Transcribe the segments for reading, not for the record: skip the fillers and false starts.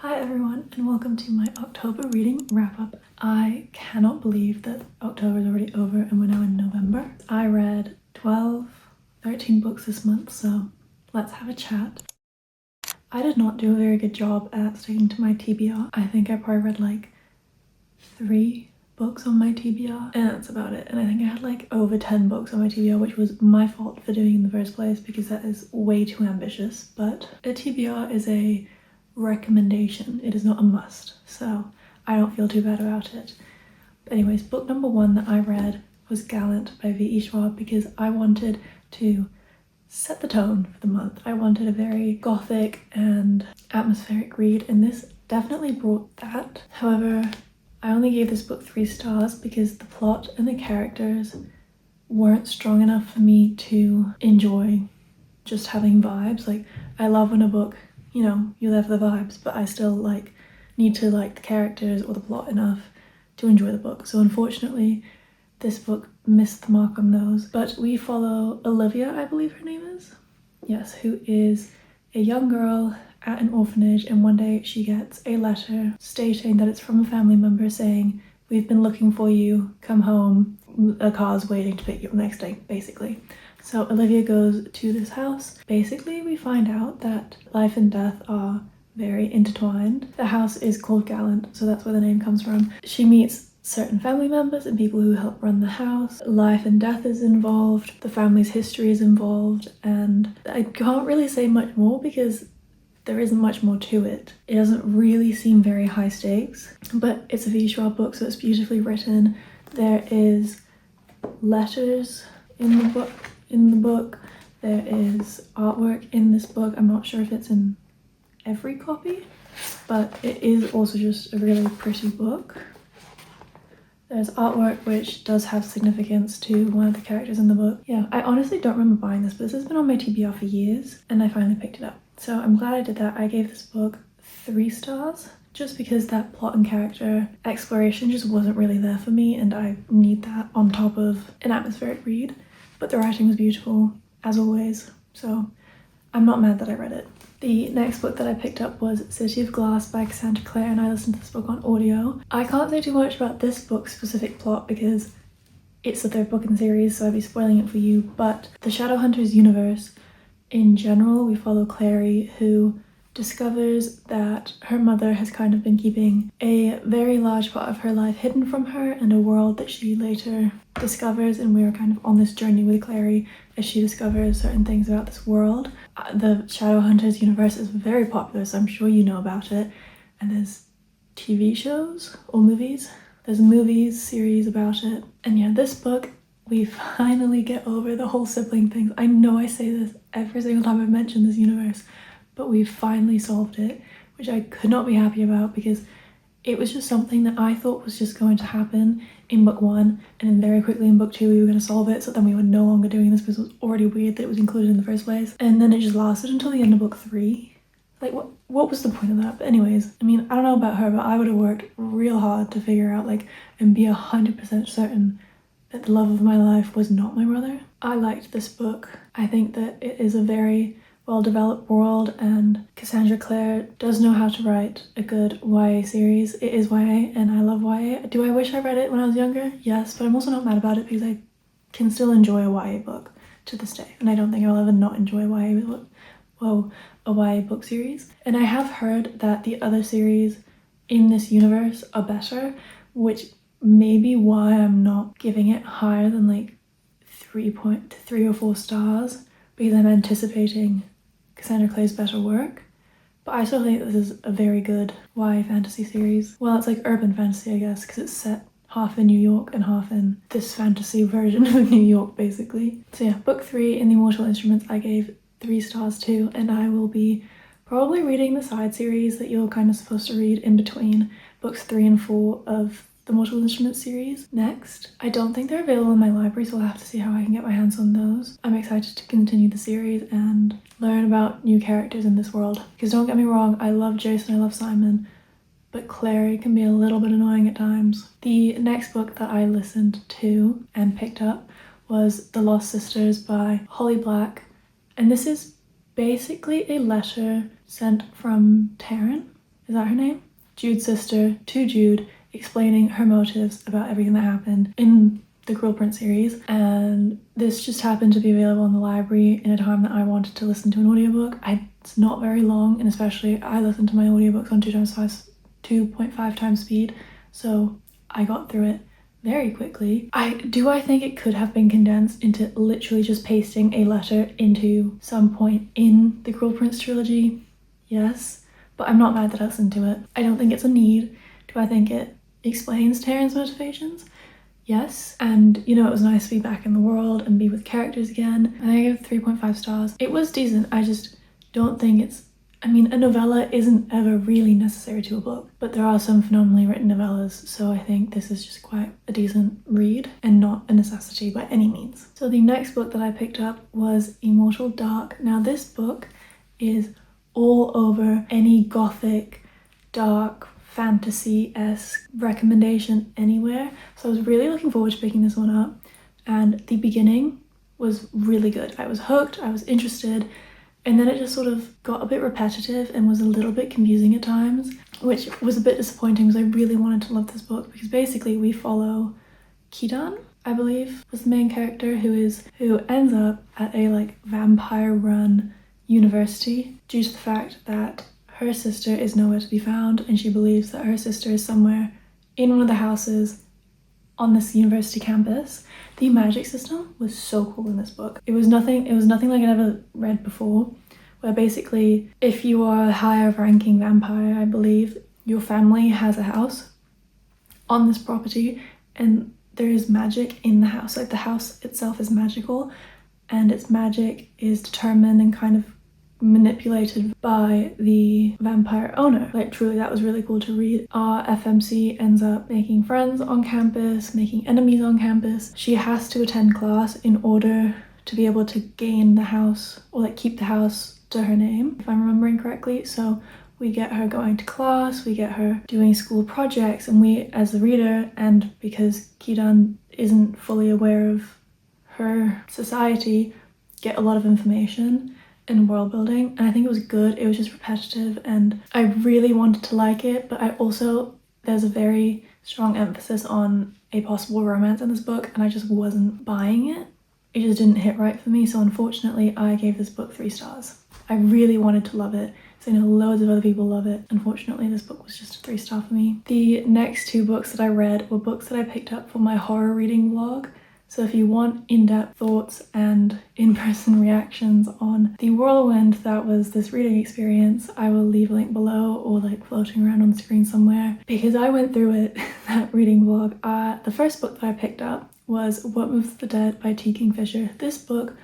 Hi everyone and welcome to my October reading wrap-up. I cannot believe that October is already over and we're now in November. I read 13 books this month, so let's have a chat. I did not do a very good job at sticking to my TBR. I think I probably read like 3 books on my TBR and that's about it. And I think I had like over 10 books on my TBR, which was my fault for doing in the first place because that is way too ambitious. But a TBR is a recommendation, it is not a must, so I don't feel too bad about it. But anyways, book number 1 that I read was Gallant by lilyiisobel because I wanted to set the tone for the month. I wanted a very gothic and atmospheric read and this definitely brought that. However, I only gave this book 3 stars because the plot and the characters weren't strong enough for me to enjoy just having vibes. Like, I love when a book, you know, you're there for the vibes, but I still need to like the characters or the plot enough to enjoy the book. So unfortunately, this book missed the mark on those. But we follow Olivia, I believe her name is. Yes, who is a young girl at an orphanage, and one day she gets a letter stating that it's from a family member saying, "We've been looking for you, come home, a car's waiting to pick you up the next day," basically. So Olivia goes to this house. Basically, we find out that life and death are very intertwined. The house is called Gallant, so that's where the name comes from. She meets certain family members and people who help run the house. Life and death is involved, the family's history is involved, and I can't really say much more because there isn't much more to it. It doesn't really seem very high stakes, but it's a lilyiisobel book, so it's beautifully written. There is letters in the book. There is artwork in this book. I'm not sure if it's in every copy, but it is also just a really pretty book. There's artwork which does have significance to one of the characters in the book. Yeah, I honestly don't remember buying this, but this has been on my TBR for years and I finally picked it up. So I'm glad I did that. I gave this book 3 stars just because that plot and character exploration just wasn't really there for me and I need that on top of an atmospheric read. But the writing was beautiful, as always, so I'm not mad that I read it. The next book that I picked up was City of Glass by Cassandra Clare, and I listened to this book on audio. I can't say too much about this book's specific plot because it's the 3rd book in the series, so I'd be spoiling it for you, but the Shadowhunters universe, in general, we follow Clary, who discovers that her mother has kind of been keeping a very large part of her life hidden from her and a world that she later discovers, and we are kind of on this journey with Clary as she discovers certain things about this world. The Shadowhunters universe is very popular, so I'm sure you know about it, and there's TV shows or movies. There's a movies series about it, and yeah, this book, we finally get over the whole sibling thing. I know I say this every single time I've mentioned this universe, but we finally solved it, which I could not be happy about because it was just something that I thought was just going to happen in book 1 and then very quickly in book 2 we were going to solve it, so then we were no longer doing this because it was already weird that it was included in the first place, and then it just lasted until the end of book 3. Like, what was the point of that? But anyways, I mean, I don't know about her, but I would have worked real hard to figure out and be 100% certain that the love of my life was not my brother. I liked this book. I think that it is a very well-developed world and Cassandra Clare does know how to write a good YA series. It is YA and I love YA. Do I wish I read it when I was younger? Yes, but I'm also not mad about it because I can still enjoy a YA book to this day, and I don't think I'll ever not enjoy a YA book series. And I have heard that the other series in this universe are better, which may be why I'm not giving it higher than like 3 or 4 stars, because I'm anticipating Cassandra Clare's better work. But I still think this is a very good YA fantasy series. Well, it's like urban fantasy, I guess, because it's set half in New York and half in this fantasy version of New York, basically. So yeah, book 3 in the Immortal Instruments I gave 3 stars too, and I will be probably reading the side series that you're kind of supposed to read in between books 3 and 4 of the Mortal Instruments series next. I don't think they're available in my library, so I'll have to see how I can get my hands on those. I'm excited to continue the series and learn about new characters in this world. Because don't get me wrong, I love Jason, I love Simon, but Clary can be a little bit annoying at times. The next book that I listened to and picked up was The Lost Sisters by Holly Black, and this is basically a letter sent from Taryn is that her name? Jude's sister to Jude, explaining her motives about everything that happened in the Cruel Prince series. And this just happened to be available in the library in a time that I wanted to listen to an audiobook. It's not very long, and especially I listen to my audiobooks on 2.5 times speed, so I got through it very quickly. I think it could have been condensed into literally just pasting a letter into some point in the Cruel Prince trilogy? Yes, but I'm not mad that I listened to it. I don't think it's a need. Do I think it explains Tyrion's motivations? Yes, and you know, it was nice to be back in the world and be with characters again. And I give 3.5 stars. It was decent. I just don't think it's, I mean, a novella isn't ever really necessary to a book, but there are some phenomenally written novellas, so I think this is just quite a decent read and not a necessity by any means. So the next book that I picked up was Immortal Dark. Now this book is all over any gothic, dark, fantasy-esque recommendation anywhere, so I was really looking forward to picking this one up, and the beginning was really good. I was hooked, I was interested, and then it just sort of got a bit repetitive and was a little bit confusing at times, which was a bit disappointing because I really wanted to love this book, because basically we follow Kidan, I believe, was the main character, who ends up at a like vampire-run university due to the fact that her sister is nowhere to be found, and she believes that her sister is somewhere in one of the houses on this university campus. The magic system was so cool in this book. It was nothing like I'd ever read before, where basically if you are a higher ranking vampire, I believe, your family has a house on this property and there is magic in the house. Like the house itself is magical, and its magic is determined and kind of manipulated by the vampire owner. Like truly, that was really cool to read. Our FMC ends up making friends on campus, making enemies on campus. She has to attend class in order to be able to gain the house, or like keep the house to her name, if I'm remembering correctly. So we get her going to class, we get her doing school projects, and we as the reader, and because Kidan isn't fully aware of her society, get a lot of information and world building, and I think it was good. It was just repetitive and I really wanted to like it, but there's a very strong emphasis on a possible romance in this book, and I just wasn't buying it. It just didn't hit right for me, so unfortunately I gave this book 3 stars. I really wanted to love it, so I know loads of other people love it. Unfortunately, this book was just a 3-star for me. The next 2 books that I read were books that I picked up for my horror reading vlog. So if you want in-depth thoughts and in-person reactions on the whirlwind that was this reading experience, I will leave a link below or like floating around on the screen somewhere, because I went through it, that reading vlog. The first book that I picked up was What Moves the Dead by T. Kingfisher. This book,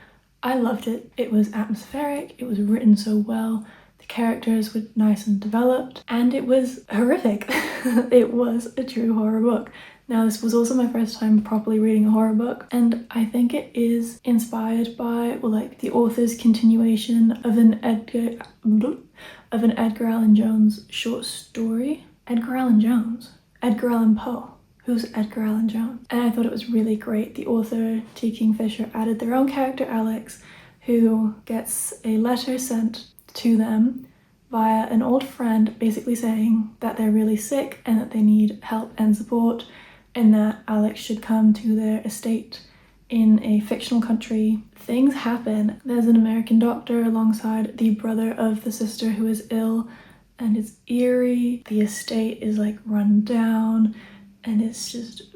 I loved it. It was atmospheric, it was written so well, the characters were nice and developed, and it was horrific. It was a true horror book. Now, this was also my first time properly reading a horror book, and I think it is inspired by, well, like the author's continuation of an Edgar Allan Jones short story. Edgar Allan Poe. Who's Edgar Allan Jones? And I thought it was really great. The author, T. Kingfisher, added their own character, Alex, who gets a letter sent to them via an old friend, basically saying that they're really sick and that they need help and support, and that Alex should come to their estate in a fictional country. Things happen. There's an American doctor alongside the brother of the sister who is ill, and it's eerie. The estate is like run down, and it's just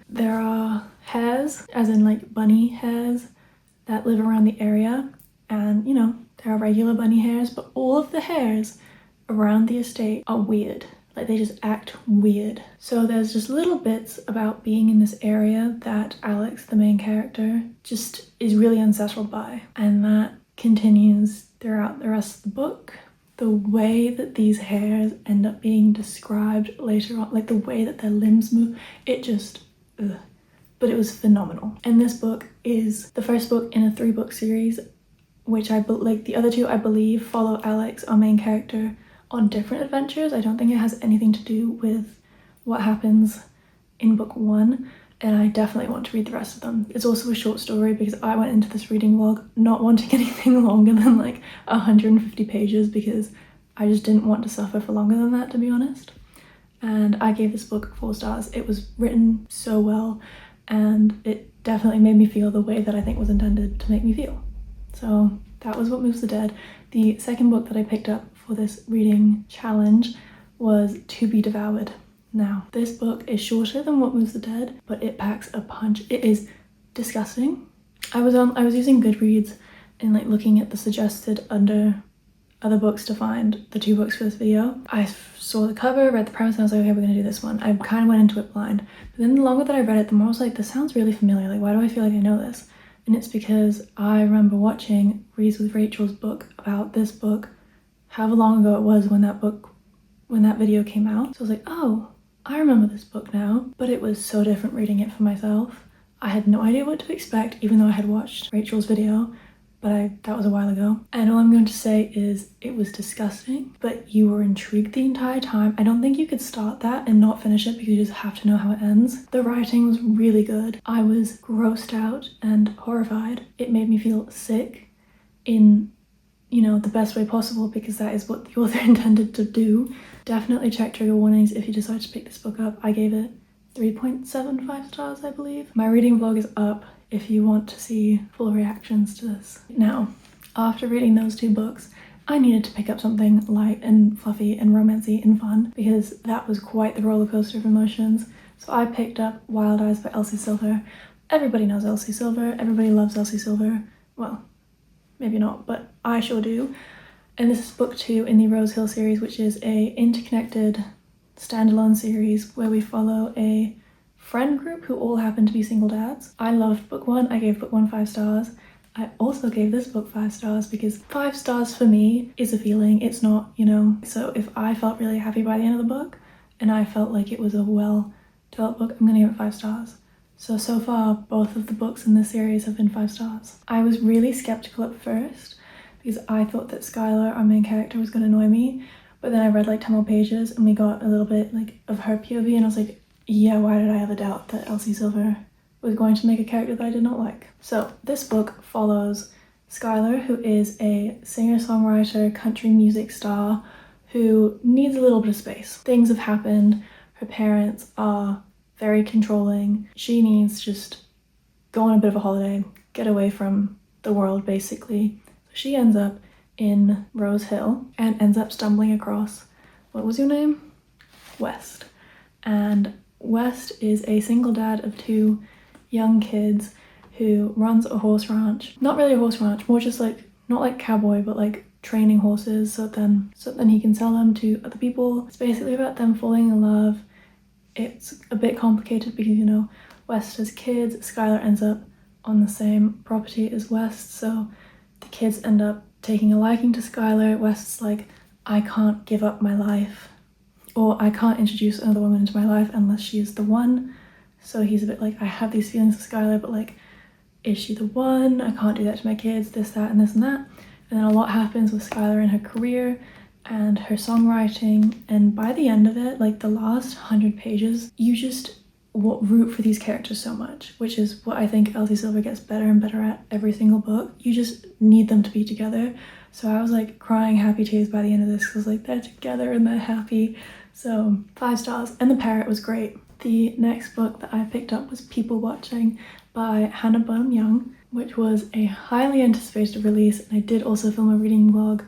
there are hares, as in like bunny hares, that live around the area, and you know, there are regular bunny hares, but all of the hares around the estate are weird. Like they just act weird. So there's just little bits about being in this area that Alex, the main character, just is really unsettled by, and that continues throughout the rest of the book. The way that these hares end up being described later on, like the way that their limbs move, it just but it was phenomenal. And this book is the first book in a 3-book series, which like the other 2 I believe follow Alex, our main character, on different adventures. I don't think it has anything to do with what happens in book 1, and I definitely want to read the rest of them. It's also a short story because I went into this reading vlog not wanting anything longer than like 150 pages, because I just didn't want to suffer for longer than that, to be honest. And I gave this book 4 stars. It was written so well, and it definitely made me feel the way that I think was intended to make me feel. So that was What Moves the Dead. The second book that I picked up for this reading challenge was To Be Devoured. Now, this book is shorter than What Moves the Dead, but it packs a punch. It is disgusting. I was using Goodreads and like looking at the suggested under other books to find the 2 books for this video. I saw the cover, read the premise, and I was like, okay, we're gonna do this one. I kind of went into it blind. But then the longer that I read it, the more I was like, this sounds really familiar. Like, why do I feel like I know this? And it's because I remember watching Reads with Rachel's book about this book, however long ago it was when that video came out. So I was like, oh, I remember this book now. But it was so different reading it for myself. I had no idea what to expect, even though I had watched Rachel's video, but that was a while ago. And all I'm going to say is it was disgusting, but you were intrigued the entire time. I don't think you could start that and not finish it because you just have to know how it ends. The writing was really good. I was grossed out and horrified. It made me feel sick in, you know, the best way possible, because that is what the author intended to do. Definitely check trigger warnings if you decide to pick this book up. I gave it 3.75 stars, I believe. My reading vlog is up if you want to see full reactions to this. Now, after reading those 2 books, I needed to pick up something light and fluffy and romancy and fun, because that was quite the roller coaster of emotions. So I picked up Wild Eyes by Elsie Silver. Everybody knows Elsie Silver. Everybody loves Elsie Silver. Well, maybe not, but I sure do. And this is book 2 in the Rose Hill series, which is a interconnected standalone series where we follow a friend group who all happen to be single dads. I loved book 1. I gave book 1 5 stars. I also gave this book 5 stars because 5 stars for me is a feeling. It's not, you know. So if I felt really happy by the end of the book and I felt like it was a well developed book, I'm gonna give it 5 stars. So far, both of the books in this series have been 5 stars. I was really skeptical at first because I thought that Skylar, our main character, was gonna annoy me. But then I read like 10 more pages and we got a little bit like of her POV, and I was like, yeah, why did I have a doubt that Elsie Silver was going to make a character that I did not like? So this book follows Skylar, who is a singer-songwriter, country music star who needs a little bit of space. Things have happened. Her parents are very controlling. She needs to just go on a bit of a holiday, get away from the world basically. So she ends up in Rose Hill and ends up stumbling across, what was your name? West. And West is a single dad of 2 young kids who runs a horse ranch. Not really a horse ranch, more just like, not like cowboy, but like training horses so then he can sell them to other people. It's basically about them falling in love. It's a bit complicated because, you know, West has kids. Skylar ends up on the same property as West, so the kids end up taking a liking to Skylar. West's like, I can't give up my life, or I can't introduce another woman into my life unless she is the one. So he's a bit like, I have these feelings for Skylar, but like, is she the one? I can't do that to my kids, this, that, and this and that. And then a lot happens with Skylar in her career and her songwriting. And by the end of it, like the last 100 pages, you just root for these characters so much, which is what I think Elsie Silver gets better and better at every single book. You just need them to be together. So I was like crying happy tears by the end of this because like they're together and they're happy. So 5 stars. And the parrot was great. The next book that I picked up was People Watching by Hannah Bonham Young, which was a highly anticipated release. And I did also film a reading vlog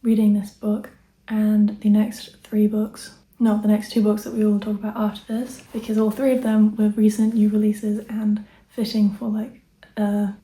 reading this book and the next 2 books that we will talk about after this, because all 3 of them were recent new releases and fitting for like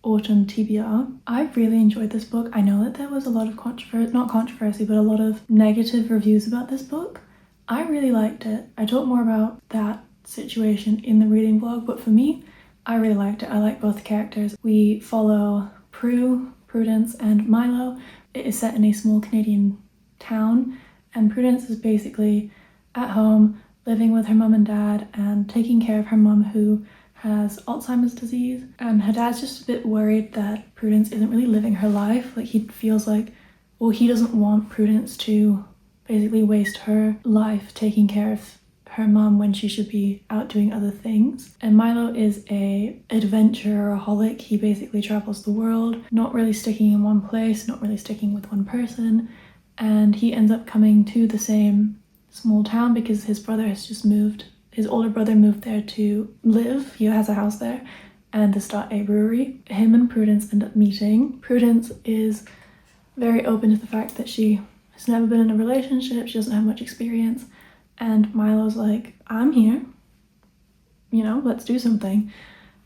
autumn TBR. I really enjoyed this book. I know that there was a lot of not controversy, but a lot of negative reviews about this book. I really liked it. I talk more about that situation in the reading vlog, but for me, I really liked it. I like both characters. We follow Prudence, and Milo. It is set in a small Canadian town, and Prudence is basically at home living with her mum and dad and taking care of her mum who has Alzheimer's disease, and her dad's just a bit worried that Prudence isn't really living her life. Like he feels like, well, he doesn't want Prudence to basically waste her life taking care of her mum when she should be out doing other things. And Milo is a adventuraholic. He basically travels the world, not really sticking in one place, not really sticking with one person. and he ends up coming to the same small town because his brother has just moved. His older brother moved there to live. He has a house there and to start a brewery. Him and Prudence end up meeting. Prudence is very open to the fact that she has never been in a relationship, she doesn't have much experience, and Milo's like, I'm here, you know, let's do something.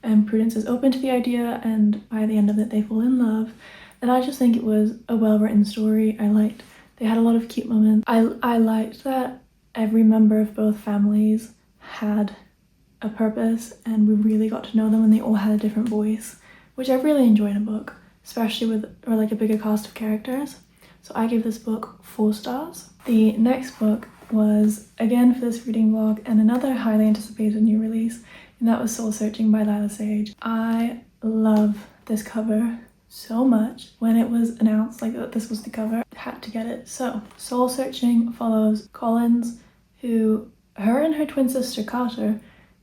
And Prudence is open to the idea, and by the end of it they fall in love. And I just think it was a well-written story. They had a lot of cute moments. I liked that every member of both families had a purpose, and we really got to know them, and they all had a different voice, which I really enjoy in a book, especially with a bigger cast of characters. So I gave this book 4 stars. The next book was, again for this reading vlog, and another highly anticipated new release, and that was Soul Searching by Lila Sage. I love this cover so much. When it was announced that this was the cover, I had to get it. So Soul Searching follows Collins, who, her and her twin sister Carter,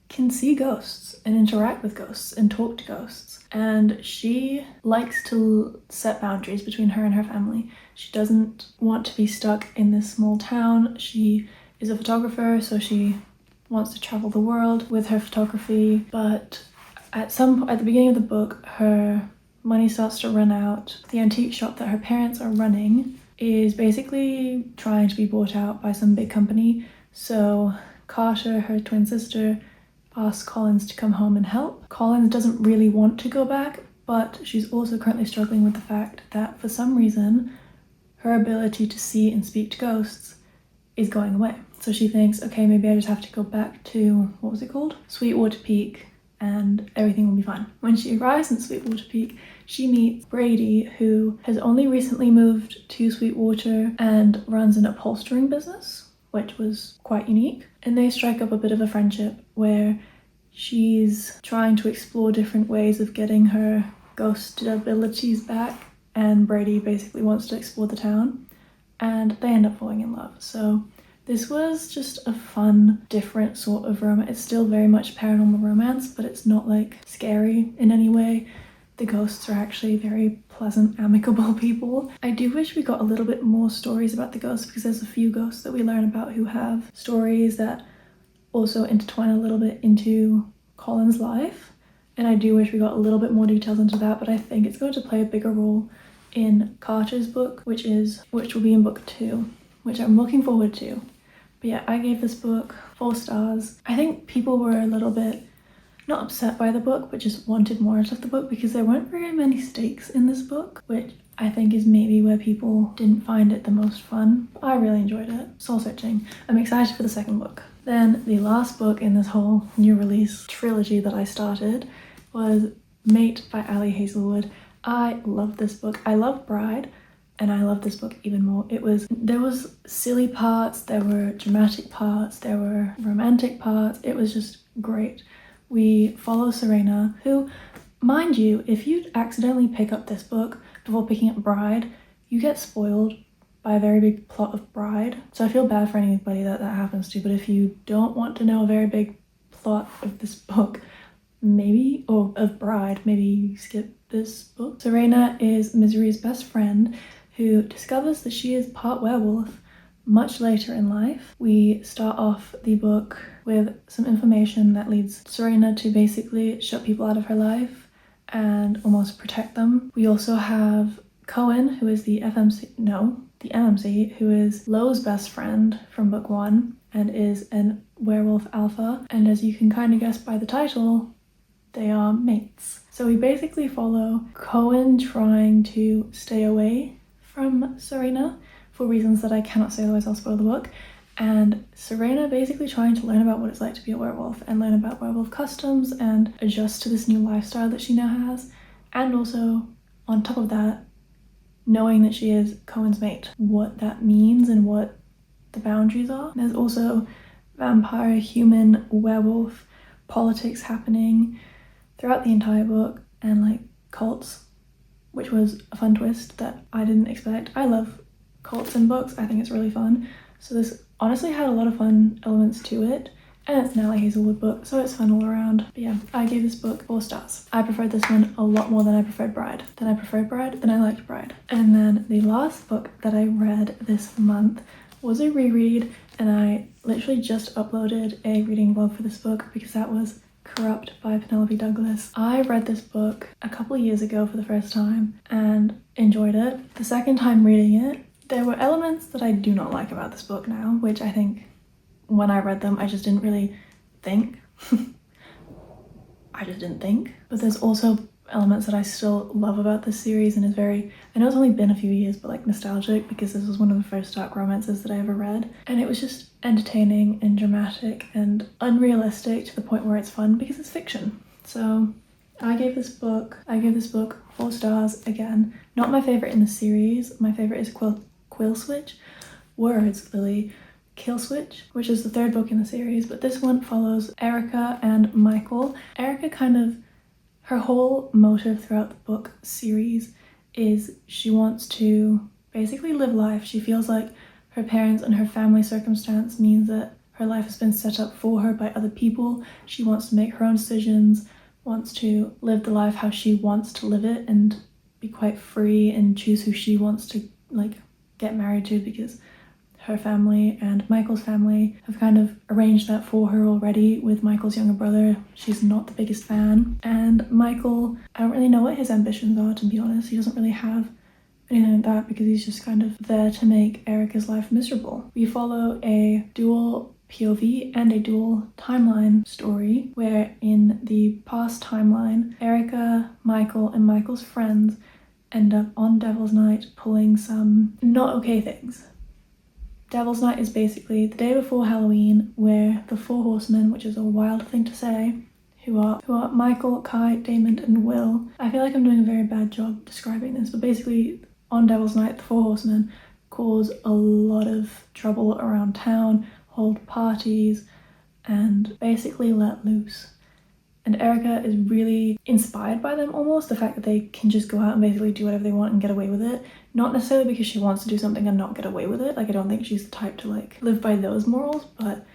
can see ghosts and interact with ghosts and talk to ghosts, and she likes to set boundaries between her and her family. She doesn't want to be stuck in this small town. She is a photographer, so she wants to travel the world with her photography, but at the beginning of the book her money starts to run out. The antique shop that her parents are running is basically trying to be bought out by some big company, so Carter, her twin sister, asks Collins to come home and help. Collins doesn't really want to go back, but she's also currently struggling with the fact that for some reason her ability to see and speak to ghosts is going away. So she thinks, okay, maybe I just have to go back to, what was it called? Sweetwater Peak, and everything will be fine. When she arrives in Sweetwater Peak, she meets Brady, who has only recently moved to Sweetwater and runs an upholstering business, which was quite unique. And they strike up a bit of a friendship where she's trying to explore different ways of getting her ghost abilities back, and Brady basically wants to explore the town, and they end up falling in love. So this was just a fun, different sort of romance. It's still very much paranormal romance, but it's not scary in any way. The ghosts are actually very pleasant, amicable people. I do wish we got a little bit more stories about the ghosts, because there's a few ghosts that we learn about who have stories that also intertwine a little bit into Colin's life. And I do wish we got a little bit more details into that, but I think it's going to play a bigger role in Carter's book, which will be in book 2, which I'm looking forward to. But yeah, I gave this book 4 stars. I think people were a little bit not upset by the book, but just wanted more out of the book, because there weren't very many stakes in this book, which I think is maybe where people didn't find it the most fun. I really enjoyed it. Soul Searching. I'm excited for the second book. Then the last book in this whole new release trilogy that I started was Mate by Ali Hazelwood. I love this book. I love Bride, and I love this book even more. There was silly parts, there were dramatic parts, there were romantic parts. It was just great. We follow Serena, who, mind you, if you accidentally pick up this book before picking up Bride, you get spoiled by a very big plot of Bride. So I feel bad for anybody that happens to, but if you don't want to know a very big plot of this book, of Bride, maybe skip this book. Serena is Misery's best friend, who discovers that she is part werewolf much later in life. We start off the book with some information that leads Serena to basically shut people out of her life and almost protect them. We also have Cohen, who is the MMC, who is Lo's best friend from book 1 and is a werewolf alpha. And as you can kind of guess by the title, they are mates. So we basically follow Cohen trying to stay away from Serena for reasons that I cannot say, otherwise I'll spoil the book, and Serena basically trying to learn about what it's like to be a werewolf and learn about werewolf customs and adjust to this new lifestyle that she now has, and also on top of that knowing that she is Cohen's mate, what that means and what the boundaries are. There's also vampire, human, werewolf politics happening throughout the entire book, and cults, which was a fun twist that I didn't expect. I love cults in books. I think it's really fun. So this honestly had a lot of fun elements to it, and it's an Ally Hazelwood book, so it's fun all around. But yeah, I gave this book 4 stars. I preferred this one a lot more than I preferred Bride. Then I liked Bride. And then the last book that I read this month was a reread, and I literally just uploaded a reading vlog for this book because that was Corrupt by Penelope Douglas. I read this book a couple of years ago for the first time and enjoyed it. The second time reading it, there were elements that I do not like about this book now, which I think when I read them I just didn't really think. I just didn't think. But there's also elements that I still love about this series, and is very, I know it's only been a few years, but like nostalgic, because this was one of the first dark romances that I ever read, and it was just entertaining and dramatic and unrealistic to the point where it's fun because it's fiction. So I gave this book 4 stars again. Not my favorite in the series. My favorite is Quill Switch. Words, Lily. Kill Switch, which is the 3rd book in the series, but this one follows Erica and Michael. Erica her whole motive throughout the book series is she wants to basically live life. She feels like her parents and her family circumstance means that her life has been set up for her by other people. She wants to make her own decisions, wants to live the life how she wants to live it, and be quite free and choose who she wants to like get married to, because her family and Michael's family have kind of arranged that for her already with Michael's younger brother. She's not the biggest fan. And Michael, I don't really know what his ambitions are, to be honest. He doesn't really have anything like that because he's just kind of there to make Erica's life miserable. We follow a dual POV and a dual timeline story where in the past timeline, Erica, Michael, and Michael's friends end up on Devil's Night pulling some not okay things. Devil's Night is basically the day before Halloween, where the 4 horsemen, which is a wild thing to say, who are Michael, Kai, Damon, and Will. I feel like I'm doing a very bad job describing this, but basically on Devil's Night, the 4 horsemen cause a lot of trouble around town, hold parties, and basically let loose. And Erica is really inspired by them almost, the fact that they can just go out and basically do whatever they want and get away with it. Not necessarily because she wants to do something and not get away with it. Like, I don't think she's the type to like live by those morals, but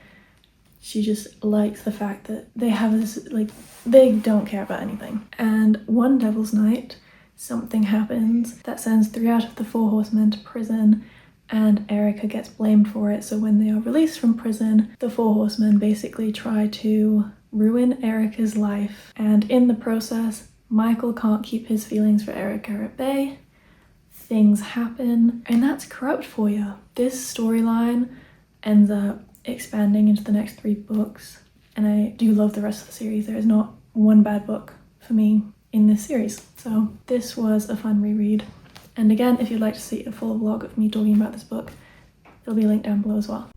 she just likes the fact that they have this, like, they don't care about anything. And one Devil's Night, something happens that sends 3 out of the 4 horsemen to prison, and Erica gets blamed for it. So when they are released from prison, the 4 horsemen basically try to ruin Erica's life, and in the process Michael can't keep his feelings for Erica at bay. Things happen, and that's Corrupt for you. This storyline ends up expanding into the next 3 books, and I do love the rest of the series. There is not one bad book for me in this series, so this was a fun reread. And again, if you'd like to see a full vlog of me talking about this book, there'll be a link down below as well.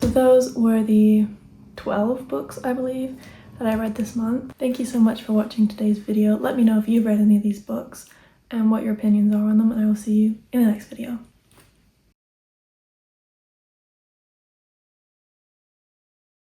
So those were the 12 books, I believe, that I read this month. Thank you so much for watching today's video. Let me know if you've read any of these books and what your opinions are on them, and I will see you in the next video.